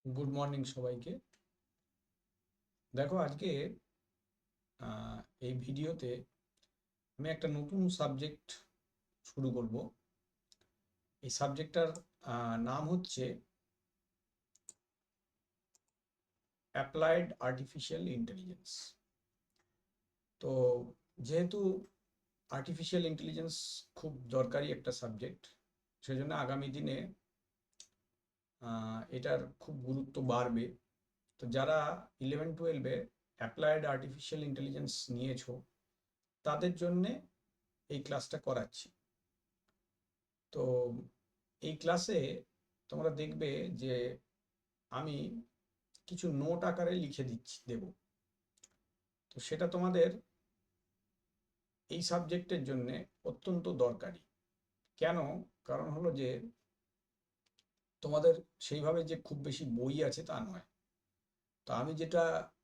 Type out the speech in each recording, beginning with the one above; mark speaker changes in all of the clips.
Speaker 1: Good morning সবাইকে। দেখো আজকে এই ভিডিওতে আমি একটা নতুন সাবজেক্ট শুরু করব। এই সাবজেক্টটার নাম হচ্ছে অ্যাপ্লাইড আর্টিফিশিয়াল ইন্টেলিজেন্স। তো যেহেতু আর্টিফিশিয়াল ইন্টেলিজেন্স খুব দরকারি একটা সাবজেক্ট, সেজন্য আগামী দিনে এটার খুব গুরুত্ব বাড়বে। তো যারা 11-12-এ অ্যাপ্লাইড আর্টিফিশিয়াল ইন্টেলিজেন্স নিয়েছো তাদের জন্যে এই ক্লাসটা করাচ্ছি। তো এই ক্লাসে তোমরা দেখবে যে আমি কিছু নোট আকারে লিখে দেব। তো সেটা তোমাদের এই সাবজেক্টের জন্যে অত্যন্ত দরকারি। কেন? কারণ হলো যে তোমাদের সেইভাবে যে খুব বেশি বই আছে তা নয়। তো আমি যেটা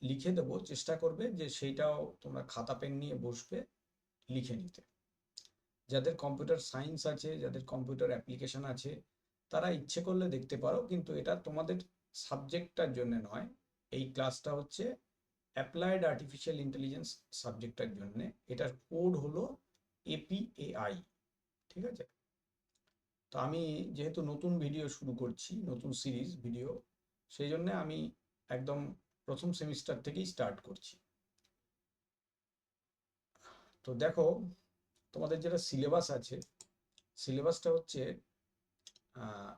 Speaker 1: লিখে দেব চেষ্টা করবে যে সেইটাও তোমরা খাতা পেন নিয়ে বসবে লিখে নিতে। যাদের কম্পিউটার সায়েন্স আছে, যাদের কম্পিউটার অ্যাপ্লিকেশন আছে, তারা ইচ্ছে করলে দেখতে পারো, কিন্তু এটা তোমাদের সাবজেক্টটার জন্য নয়। এই ক্লাসটা হচ্ছে অ্যাপ্লাইড আর্টিফিশিয়াল ইন্টেলিজেন্স সাবজেক্টটার জন্য। এটার কোড হলো এপিএআই। ঠিক আছে? তো আমি যেহেতু নতুন ভিডিও শুরু করছি, নতুন সিরিজ ভিডিও, সেই জন্য আমি একদম প্রথম সেমিস্টার থেকেই স্টার্ট করছি। তো দেখো, তোমাদের যেটা সিলেবাস আছে, সিলেবাসটা হচ্ছে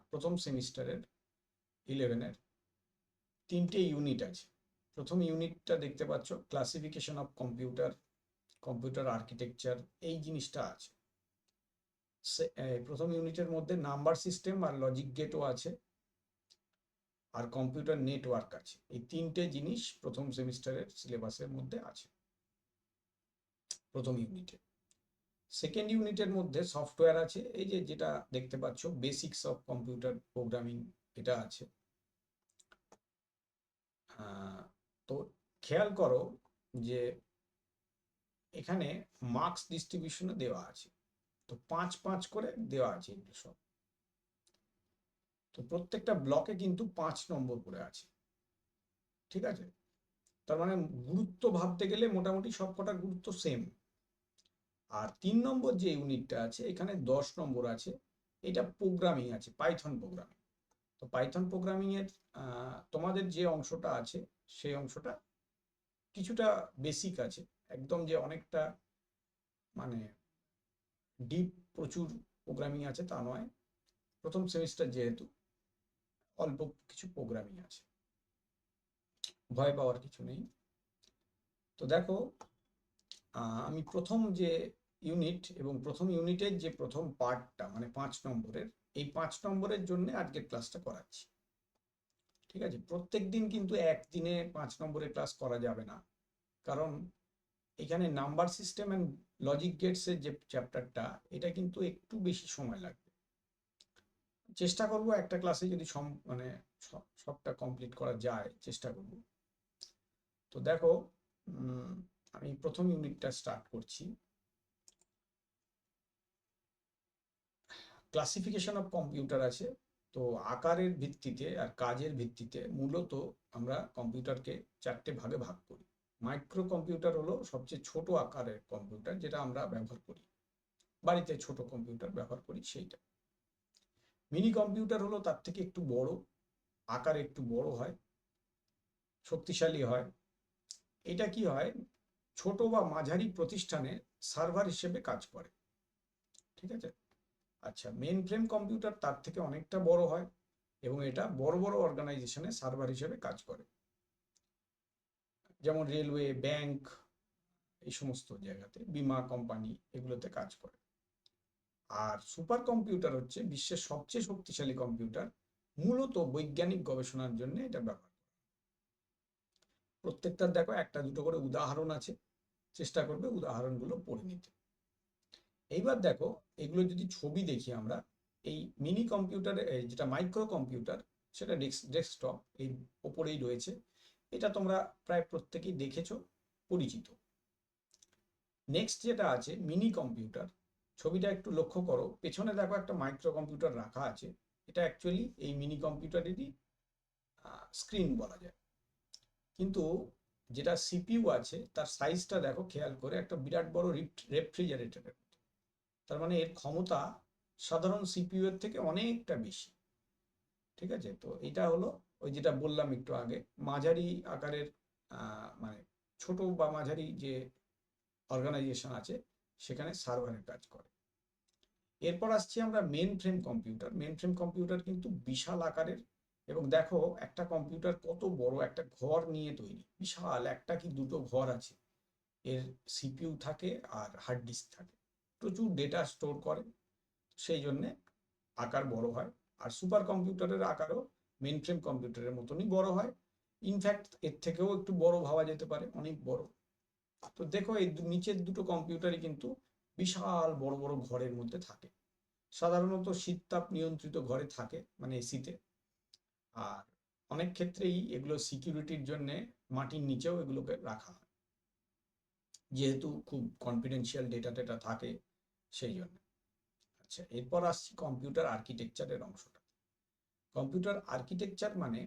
Speaker 1: প্রথম সেমিস্টারের 11-এর 3টে ইউনিট আছে। প্রথম ইউনিটটা দেখতে পাচ্ছ, classification of computer, computer architecture, এই জিনিসটা আছে। প্রথম ইউনিটের মধ্যে নাম্বার সিস্টেম আর লজিক গেটও আছে, আর কম্পিউটার নেটওয়ার্ক আছে। এই 3টে জিনিস প্রথম সেমিস্টারের সিলেবাসের মধ্যে আছে প্রথম ইউনিটে। সেকেন্ড ইউনিটের মধ্যে সফটওয়্যার আছে, এই যে যেটা দেখতে পাচ্ছ বেসিক্স অফ কম্পিউটার প্রোগ্রামিং, এটা আছে। তো খেয়াল করো যে এখানে মার্কস ডিস্ট্রিবিউশনে দেওয়া আছে। তো 5-5 করে দেওয়া আছে এগুলো সব। তো প্রত্যেকটা ব্লকে কিন্তু 5 নম্বর করে আছে। ঠিক আছে? তার মানে গুরুত্ব ভাবতে গেলে মোটামুটি সব কটার গুরুত্ব সেম। আর 3 নম্বর যে ইউনিটটা আছে, এখানে 10 নম্বর আছে। এটা প্রোগ্রামিং আছে, পাইথন প্রোগ্রামিং। তো পাইথন প্রোগ্রামিং এর তোমাদের যে অংশটা আছে, সেই অংশটা কিছুটা বেসিক আছে। একদম যে অনেকটা মানে ডিপ প্রচুর প্রোগ্রামিং আছে তা নয়। প্রথম সেমিস্টার যেহেতু, অল্প কিছু প্রোগ্রামিং আছে, ভয় পাওয়ার কিছু নেই। তো দেখো, আমি প্রথম যে ইউনিট এবং প্রথম ইউনিটের যে প্রথম পার্টটা মানে 5 নম্বরের, এই 5 নম্বরের জন্য আজকের ক্লাসটা করাচ্ছি। ঠিক আছে? প্রত্যেক দিন কিন্তু একদিনে 5 নম্বরের ক্লাস করা যাবে না, কারণ এখানে নাম্বার সিস্টেম অ্যান্ড লজিক গেটসের যে চ্যাপ্টারটা, এটা কিন্তু একটু বেশি সময় লাগবে। চেষ্টা করব একটা ক্লাসে যদি মানে সবটা কমপ্লিট করা যায়, চেষ্টা করব। তো দেখো, উম, আমি প্রথম ইউনিটটা স্টার্ট করছি। ক্লাসিফিকেশন অফ কম্পিউটার আছে। তো আকারের ভিত্তিতে আর কাজের ভিত্তিতে মূলত আমরা কম্পিউটারকে 4টে ভাগে ভাগ করি। মাইক্রো কম্পিউটার হলো সবচেয়ে ছোট আকারের কম্পিউটার, যেটা আমরা ব্যবহার করি, বাড়িতে ছোট কম্পিউটার ব্যবহার করি সেইটা। মিনি কম্পিউটার হলো তার থেকে একটু বড়, আকারে একটু বড় হয়, শক্তিশালী হয়। এটা কি হয়, ছোট বা মাঝারি প্রতিষ্ঠানে সার্ভার হিসেবে কাজ করে। ঠিক আছে? আচ্ছা, মেইন ফ্রেম কম্পিউটার তার থেকে অনেকটা বড় হয়, এবং এটা বড় বড় অর্গানাইজেশনে সার্ভার হিসেবে কাজ করে, যেমন রেলওয়ে, ব্যাংক, এই সমস্ত জায়গাতে, বীমা কোম্পানি, এগুলোতে কাজ করে। আর সুপার কম্পিউটার হচ্ছে বিশ্বের সবচেয়ে শক্তিশালী কম্পিউটার, মূলত বৈজ্ঞানিক গবেষণার জন্য এটা ব্যবহার। প্রত্যেকটার দেখো একটা দুটো করে উদাহরণ আছে, চেষ্টা করবে উদাহরণগুলো পড়ে নিতে। এইবার দেখো, এগুলো যদি ছবি দেখি আমরা, এই মিনি কম্পিউটারে, যেটা মাইক্রো কম্পিউটার, সেটা ডেস্কটপ এই ওপরেই রয়েছে। এটা তোমরা প্রায় প্রত্যেকেই দেখেছো, পরিচিত। নেক্সট যেটা আছে মিনি কম্পিউটার, ছবিটা একটু লক্ষ্য করো, পেছনে দেখো একটা মাইক্রো কম্পিউটার রাখা আছে। এটা অ্যাকচুয়ালি এই মিনি কম্পিউটারেরই স্ক্রিন বলা যায়। কিন্তু যেটা সিপিইউ আছে তার সাইজটা দেখো খেয়াল করে, একটা বিরাট বড় রেফ্রিজারেটরের। তার মানে এর ক্ষমতা সাধারণ সিপিইউ এর থেকে অনেকটা বেশি। ঠিক আছে, তো এটা হলো ওই যেটা বললাম একটু আগে, মাঝারি আকারের মানে ছোট বা মাঝারি যে অর্গানাইজেশন আছে সেখানে সার্ভারের কাজ করে। এরপর আসছি আমরা mainframe computer. Mainframe computer কিন্তু বিশাল আকারের, এবং দেখো একটা কম্পিউটার কত বড়, একটা ঘর নিয়ে তৈরি, বিশাল একটা কি দুটো ঘর আছে। এর সিপিইউ থাকে আর হার্ড ডিস্ক থাকে, প্রচুর ডেটা স্টোর করে, সেই জন্যে আকার বড় হয়। আর সুপার কম্পিউটারের আকারও মেন ফ্রেম কম্পিউটারের মতনই বড় হয়, ইনফ্যাক্ট এর থেকেও একটু বড় ভাবা যেতে পারে, অনেক বড়। তো দেখো এই নিচের দুটো কম্পিউটারই কিন্তু বিশাল বড় বড় ঘরের মধ্যে থাকে, সাধারণত শীততাপ নিয়ন্ত্রিত ঘরে থাকে, মানে এসিতে। আর অনেক ক্ষেত্রেই এগুলো সিকিউরিটির জন্য মাটির নিচেও এগুলোকে রাখা হয়, যেহেতু খুব কনফিডেন্সিয়াল ডেটা টেটা থাকে সেই জন্য। আচ্ছা, এরপর আসছি কম্পিউটার আর্কিটেকচারের অংশটা। কম্পিউটার আর্কিটেকচার মানে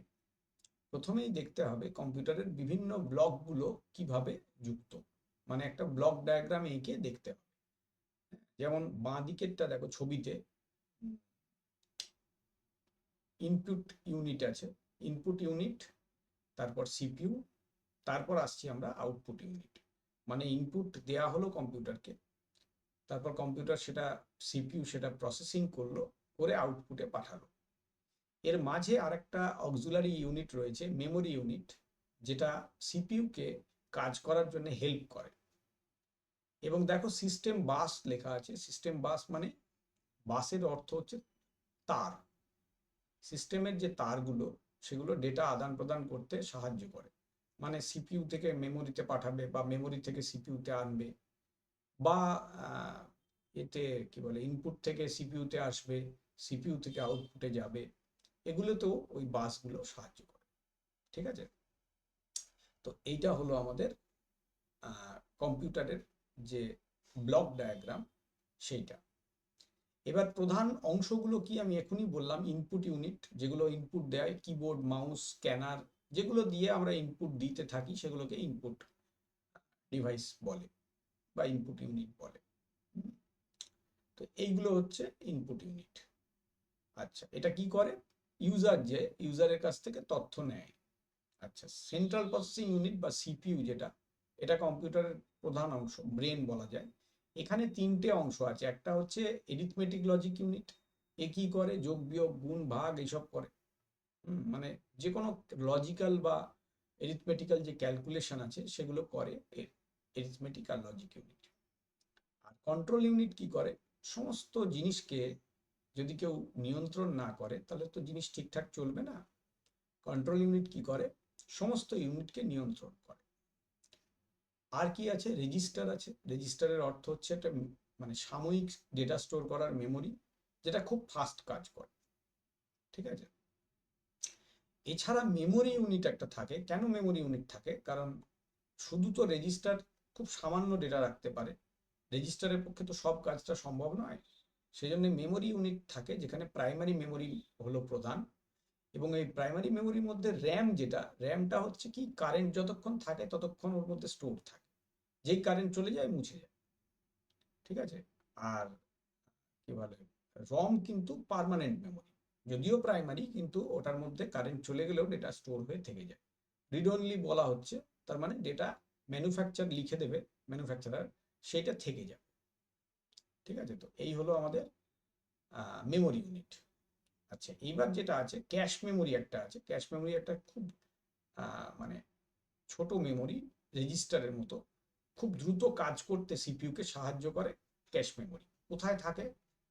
Speaker 1: প্রথমেই দেখতে হবে কম্পিউটারের বিভিন্ন ব্লকগুলো কিভাবে যুক্ত, মানে একটা ব্লক ডায়াগ্রাম এঁকে দেখতে হবে। যেমন বাঁ দিকেরটা দেখো ছবিতে, ইনপুট ইউনিট আছে, ইনপুট ইউনিট, তারপর সিপিইউ, তারপর আসছি আমরা আউটপুট ইউনিট। মানে ইনপুট দেয়া হলো কম্পিউটারকে, তারপর কম্পিউটার সেটা, সিপিইউ সেটা প্রসেসিং করলো, করে আউটপুটে পাঠালো। এর মাঝে আরেকটা অক্সিলারি ইউনিট রয়েছে, মেমোরি ইউনিট, যেটা সিপিইউকে কাজ করার জন্য হেল্প করে। এবং দেখো সিস্টেম বাস লেখা আছে, সিস্টেম বাস মানে, বাসের অর্থ হচ্ছে তার। সিস্টেমের যে তারগুলো সেগুলো ডেটা আদান প্রদান করতে সাহায্য করে, মানে সিপিইউ থেকে মেমোরিতে পাঠাবে বা মেমোরি থেকে সিপিইউতে আনবে, বা এতে কি বলে ইনপুট থেকে সিপিইউতে আসবে, সিপিইউ থেকে আউটপুটে যাবে, এগুলোতেও ওই বাসগুলো সাহায্য করে। ঠিক আছে, তো এইটা হলো আমাদের কম্পিউটারের যে ব্লক ডায়াগ্রাম সেইটা। এবার প্রধান অংশগুলো কি আমি এখনই বললাম, ইনপুট ইউনিট যেগুলো ইনপুট দেয়, কিবোর্ড, মাউস, স্ক্যানার, যেগুলো দিয়ে আমরা ইনপুট দিতে থাকি সেগুলোকে ইনপুট ডিভাইস বলে বা ইনপুট ইউনিট বলে। তো এইগুলো হচ্ছে ইনপুট ইউনিট। আচ্ছা, এটা কি করে? ইউজার যে ইউজারের কাছ থেকে তথ্য নেয়। আচ্ছা, সেন্ট্রাল প্রসেসিং ইউনিট বা সিপিইউ যেটা, এটা কম্পিউটারের প্রধান অংশ, ব্রেন বলা যায়। এখানে তিনটে অংশ আছে, একটা হচ্ছে এরিথমেটিক লজিক ইউনিট, এ কি করে? যোগ বিয়োগ গুণ ভাগ এইসব করে। মানে যে কোনো লজিক্যাল বা এরিথমেটিক্যাল যে ক্যালকুলেশন আছে সেগুলো করে এরিথমেটিক আর লজিক ইউনিট। আর কন্ট্রোল ইউনিট কি করে? সমস্ত জিনিসকে যদি কেউ নিয়ন্ত্রণ না করে তাহলে তো জিনিস ঠিকঠাক চলবে না। কন্ট্রোল ইউনিট কি করে? সমস্ত ইউনিটকে নিয়ন্ত্রণ করে। আর কি আছে? রেজিস্টার আছে। রেজিস্টারের অর্থ হচ্ছে একটা মানে সাময়িক ডেটা স্টোর করার মেমোরি, যেটা খুব ফাস্ট কাজ করে। ঠিক আছে, এছাড়া মেমোরি ইউনিট একটা থাকে। কেন মেমোরি ইউনিট থাকে? কারণ শুধু তো রেজিস্টার খুব সামান্য ডেটা রাখতে পারে, রেজিস্টারের পক্ষে তো সব কাজটা সম্ভব নয়। সেই জন্য মেমোরি ইউনিট থাকে, যেখানে প্রাইমারি মেমোরি হলো প্রধান। এবং এই প্রাইমারি মেমোরির মধ্যে র্যাম, যেটা র্যামটা হচ্ছে কি, কারেন্ট যতক্ষণ থাকে ততক্ষণ ওর মধ্যে স্টোর থাকে, যেই কারেন্ট চলে যায় মুছে যায়। ঠিক আছে, আর কি বলে, রম কিন্তু পার্মানেন্ট মেমোরি, যদিও প্রাইমারি, কিন্তু ওটার মধ্যে কারেন্ট চলে গেলেও ডেটা স্টোর হয়ে থেকে যায়। রিড অনলি বলা হচ্ছে, তার মানে ডেটা ম্যানুফ্যাকচার লিখে দেবে, ম্যানুফ্যাকচারার, সেটা থেকে যাবে। ঠিক আছে, তো এই হলো আমাদের মেমোরি ইউনিট। আচ্ছা, এইবার যেটা আছে, ক্যাশ মেমোরি একটা আছে। ক্যাশ মেমোরি একটা খুব মানে ছোট মেমোরি, রেজিস্টারের মতো, খুব দ্রুত কাজ করতে সিপিইউকে সাহায্য করে ক্যাশ মেমোরি। কোথায় থাকে?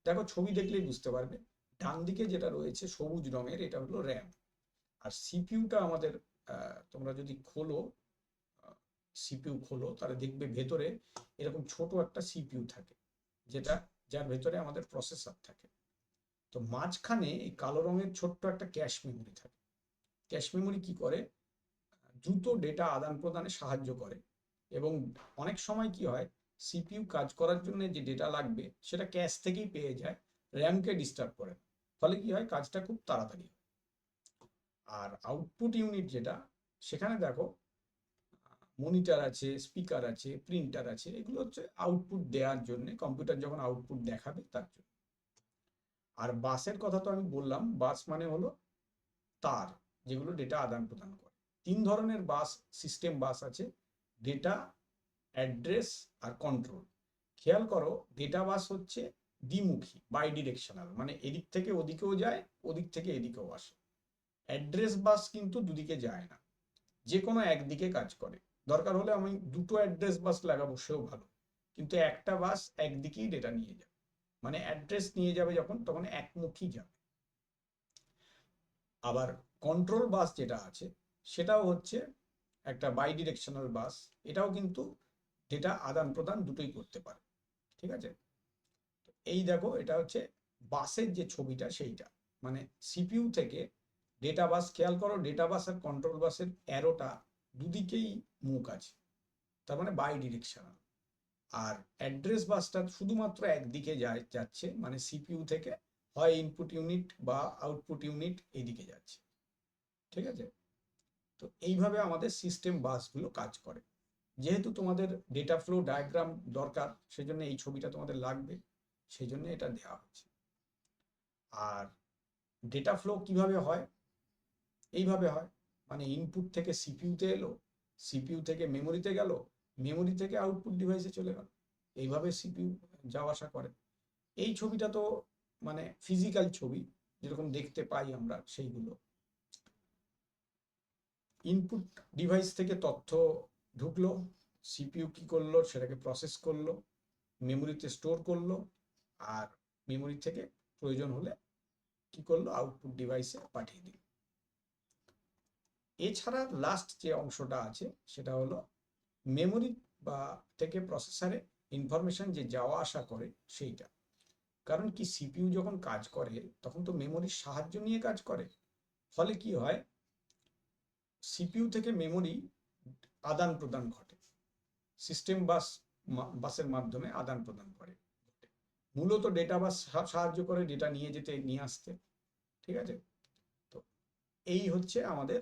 Speaker 1: দেখো ছবি দেখলেই বুঝতে পারবে, ডান দিকে যেটা রয়েছে সবুজ রঙের, এটা হলো র্যাম। আর সিপিইউটা আমাদের, তোমরা যদি খোলো, সিপিইউ খোলো, তাহলে দেখবে ভেতরে এরকম ছোট একটা সিপিইউ থাকে, যেটা, যার ভেতরে আমাদের প্রসেসর থাকে। তো মাঝখানে এই কালো রঙের ছোট্ট একটা ক্যাশ মেমোরি থাকে। ক্যাশ মেমোরি কি করে? দ্রুত ডেটা আদান প্রদানে সাহায্য করে। এবং অনেক সময় কি হয়, সিপিইউ কাজ করার জন্য যে ডেটা লাগবে সেটা ক্যাশ থেকেই পেয়ে যায়, র্যামকে ডিস্টার্ব করে না। ফলে কি হয়, কাজটা খুব তাড়াতাড়ি হয়। আর আউটপুট ইউনিট যেটা, সেখানে দেখো মনিটর আছে, স্পিকার আছে, প্রিন্টার আছে, এগুলো হচ্ছে আউটপুট দেওয়ার জন্য, কম্পিউটার যখন আউটপুট দেখাবে তার জন্য। আর বাসের কথা তো আমি বললাম, বাস মানে হলো তার, যেগুলো ডেটা আদান প্রদান করে। তিন ধরনের বাস, সিস্টেম বাস আছে: ডেটা, অ্যাড্রেস আর কন্ট্রোল। খেয়াল করো, ডেটা বাস হচ্ছে দ্বিমুখী, বাই ডিরেকশনাল, মানে এদিক থেকে ওদিকেও যায়, ওদিক থেকে এদিকেও আসে। অ্যাড্রেস বাস কিন্তু দুদিকে যায় না, যে কোনো একদিকে কাজ করে। দরকার হলে আমি দুটো অ্যাড্রেস বাস লাগাবো, সেও ভালো, কিন্তু একটা বাস একদিকেই ডেটা নিয়ে যাবে, মানে অ্যাড্রেস নিয়ে যাবে যখন, তখন একমুখী যাবে। আবার কন্ট্রোল বাস যেটা আছে, সেটাও হচ্ছে একটা বাই ডিরেকশনাল বাস, এটাও কিন্তু ডেটা আদান প্রদান দুটোই করতে পারে। ঠিক আছে, এই দেখো, এটা হচ্ছে বাসের যে ছবিটা সেইটা, মানে সিপিইউ থেকে ডেটা বাস। খেয়াল করো, ডেটা বাস আর কন্ট্রোল বাসের অ্যারোটা দুদিকেই মুখ আছে, তার মানে বাই ডিরেকশনাল। আর অ্যাড্রেস বাসটা শুধুমাত্র একদিকে যাচ্ছে, মানে সিপিইউ থেকে হয় ইনপুট ইউনিট বা আউটপুট ইউনিট এইদিকে যাচ্ছে। ঠিক আছে, তো এইভাবে আমাদের সিস্টেম বাসগুলো কাজ করে। যেহেতু তোমাদের ডেটা ফ্লো ডায়াগ্রাম দরকার, সেজন্য এই ছবিটা তোমাদের লাগবে, সেই জন্য এটা দেওয়া হচ্ছে। আর ডেটা ফ্লো কিভাবে হয়? এইভাবে হয়, মানে ইনপুট থেকে সিপিইউতে এলো, সিপিইউ থেকে মেমোরিতে গেল, মেমোরি থেকে আউটপুট ডিভাইসে চলে গেল, এইভাবে সিপিইউ যাওয়া আসা করে। এই ছবিটা তো মানে ফিজিক্যাল ছবি, যেরকম দেখতে পাই আমরা সেইগুলো। ইনপুট ডিভাইস থেকে তথ্য ঢুকলো, সিপিইউ কি করলো, সেটাকে প্রসেস করলো, মেমোরিতে স্টোর করলো, আর মেমোরি থেকে প্রয়োজন হলে কি করলো, আউটপুট ডিভাইসে পাঠিয়ে দিল। এছাড়া লাস্ট যে অংশটা আছে, সেটা হলো মেমোরি বা থেকে প্রসেসরে ইনফরমেশন যে যাওয়া আসা করে সেইটা। কারণ কি, সিপিইউ যখন কাজ করে তখন তো মেমোরির সাহায্য নিয়ে কাজ করে। ফলে কি হয়, সিপিইউ থেকে মেমোরি আদান প্রদান ঘটে, সিস্টেম বাসের মাধ্যমে আদান প্রদান করে। মূলত ডেটা বাস সাহায্য করে ডেটা নিয়ে যেতে, নিয়ে আসতে। ঠিক আছে, তো এই হচ্ছে আমাদের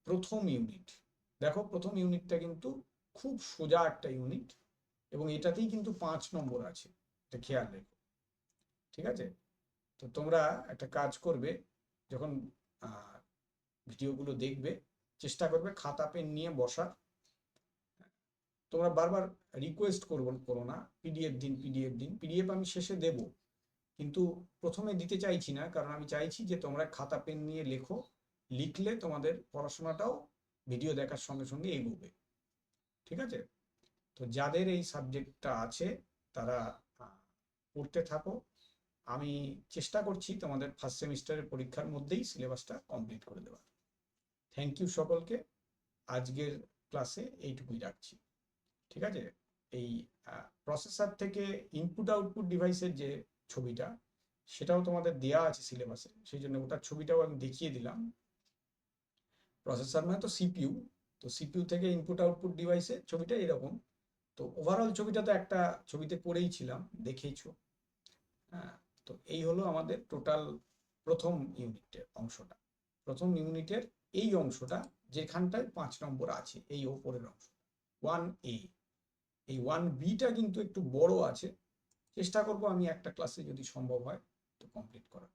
Speaker 1: প্রথম ইউনিট। দেখো, প্রথম ইউনিটটা কিন্তু খুব সোজা একটা ইউনিট, এবং এটাতেই কিন্তু 5 নম্বর আছে, এটা খেয়াল রেখো। ঠিক আছে, তো তোমরা একটা কাজ করবে, যখন ভিডিওগুলো দেখবে, চেষ্টা করবে খাতা পেন নিয়ে বসার। তোমরা বারবার রিকোয়েস্ট করো না, পিডিএফ দিন, পিডিএফ দিন। পিডিএফ আমি শেষে দেব, কিন্তু প্রথমে দিতে চাইছি না, কারণ আমি চাইছি যে তোমরা খাতা পেন নিয়ে লেখো। লিখলে তোমাদের পড়াশোনাটাও ভিডিও দেখার সঙ্গে সঙ্গে এগোবে। ঠিক আছে, তো যাদের এই সাবজেক্টটা আছে তারা পড়তে থাকো। আমি চেষ্টা করছি তোমাদের ফার্স্ট সেমিস্টারের পরীক্ষার মধ্যেই সিলেবাসটা কমপ্লিট করে দেওয়ার। থ্যাংক ইউ সকলকে। আজকের ক্লাসে এইটুকুই রাখছি। ঠিক আছে, এই প্রসেসর থেকে ইনপুট আউটপুট ডিভাইসের যে ছবিটা, সেটাও তোমাদের দেয়া আছে সিলেবাসে, সেই জন্য ওটার ছবিটাও আমি দেখিয়ে দিলাম। প্রসেসর মানে তো সিপিইউ, তো সিপিইউ থেকে ইনপুট আউটপুট ডিভাইসের ছবিটা এরকম। তো ওভারঅল ছবিটা তো একটা ছবিতে করেই ছিলাম, দেখেইছো। হ্যাঁ, তো এই হলো আমাদের টোটাল প্রথম ইউনিটের অংশটা। প্রথম ইউনিটের এই অংশটা, যেখানটায় 5 নম্বর আছে, এই ওপরের অংশ 1A। এই 1Bটা কিন্তু একটু বড় আছে, চেষ্টা করব আমি একটা ক্লাসে যদি সম্ভব হয় তো কমপ্লিট করা।